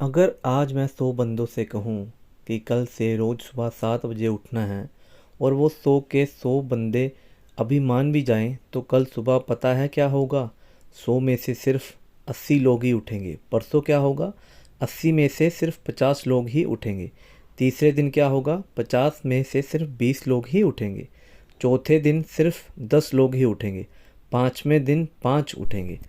अगर आज मैं 100 बंदों से कहूँ कि कल से रोज़ सुबह 7 बजे उठना है और वो 100 के 100 बंदे अभी मान भी जाएं तो कल सुबह पता है क्या होगा। 100 में से सिर्फ 80 लोग ही उठेंगे। परसों क्या होगा? 80 में से सिर्फ 50 लोग ही उठेंगे। तीसरे दिन क्या होगा? 50 में से सिर्फ 20 लोग ही उठेंगे। चौथे दिन सिर्फ 10 लोग ही उठेंगे। पाँचवें दिन 5 उठेंगे।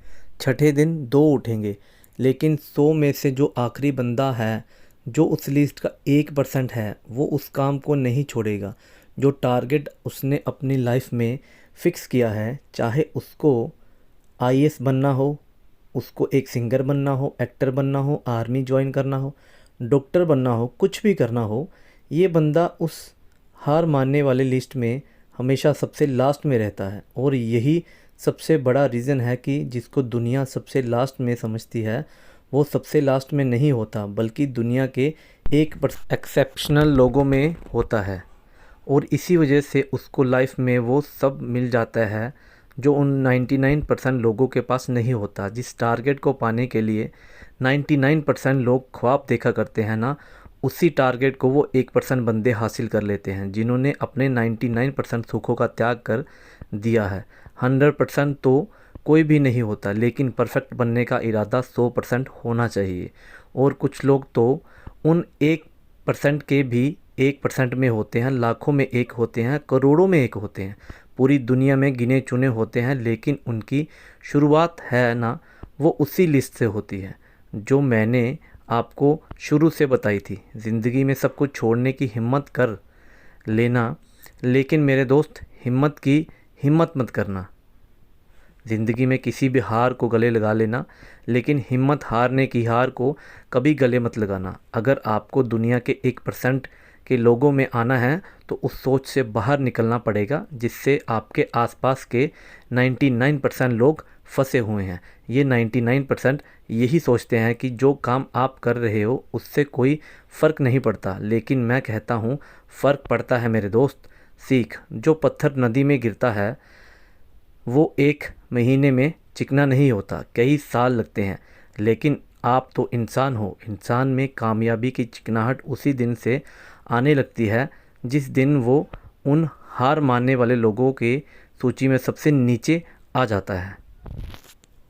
छठे दिन 2 उठेंगे। लेकिन 100 में से जो आखिरी बंदा है, जो उस लिस्ट का 1% है, वो उस काम को नहीं छोड़ेगा। जो टारगेट उसने अपनी लाइफ में फ़िक्स किया है, चाहे उसको आईएएस बनना हो, उसको एक सिंगर बनना हो, एक्टर बनना हो, आर्मी ज्वाइन करना हो, डॉक्टर बनना हो, कुछ भी करना हो, ये बंदा उस हार मानने वाले लिस्ट में हमेशा सबसे लास्ट में रहता है। और यही सबसे बड़ा रीज़न है कि जिसको दुनिया सबसे लास्ट में समझती है, वो सबसे लास्ट में नहीं होता, बल्कि दुनिया के 1% एक्सेप्शनल लोगों में होता है। और इसी वजह से उसको लाइफ में वो सब मिल जाता है जो उन 99% लोगों के पास नहीं होता। जिस टारगेट को पाने के लिए 99% लोग ख्वाब देखा करते हैं ना, उसी टारगेट को वो 1% बंदे हासिल कर लेते हैं, जिन्होंने अपने 99% सुखों का त्याग कर दिया है। 100% तो कोई भी नहीं होता, लेकिन परफेक्ट बनने का इरादा 100% होना चाहिए। और कुछ लोग तो उन 1% के भी 1% में होते हैं, लाखों में एक होते हैं, करोड़ों में एक होते हैं, पूरी दुनिया में गिने चुने होते हैं, लेकिन उनकी शुरुआत है ना, वो उसी लिस्ट से होती है जो मैंने आपको शुरू से बताई थी। ज़िंदगी में सब कुछ छोड़ने की हिम्मत कर लेना, लेकिन मेरे दोस्त हिम्मत मत करना। ज़िंदगी में किसी भी हार को गले लगा लेना, लेकिन हिम्मत हारने की हार को कभी गले मत लगाना। अगर आपको दुनिया के 1% के लोगों में आना है तो उस सोच से बाहर निकलना पड़ेगा जिससे आपके आसपास के 99% लोग फंसे हुए हैं। ये 99% यही सोचते हैं कि जो काम आप कर रहे हो उससे कोई फ़र्क नहीं पड़ता, लेकिन मैं कहता हूँ फ़र्क पड़ता है मेरे दोस्त। सीख, जो पत्थर नदी में गिरता है वो एक महीने में चिकना नहीं होता, कई साल लगते हैं। लेकिन आप तो इंसान हो, इंसान में कामयाबी की चिकनाहट उसी दिन से आने लगती है जिस दिन वो उन हार मानने वाले लोगों के सूची में सबसे नीचे आ जाता है।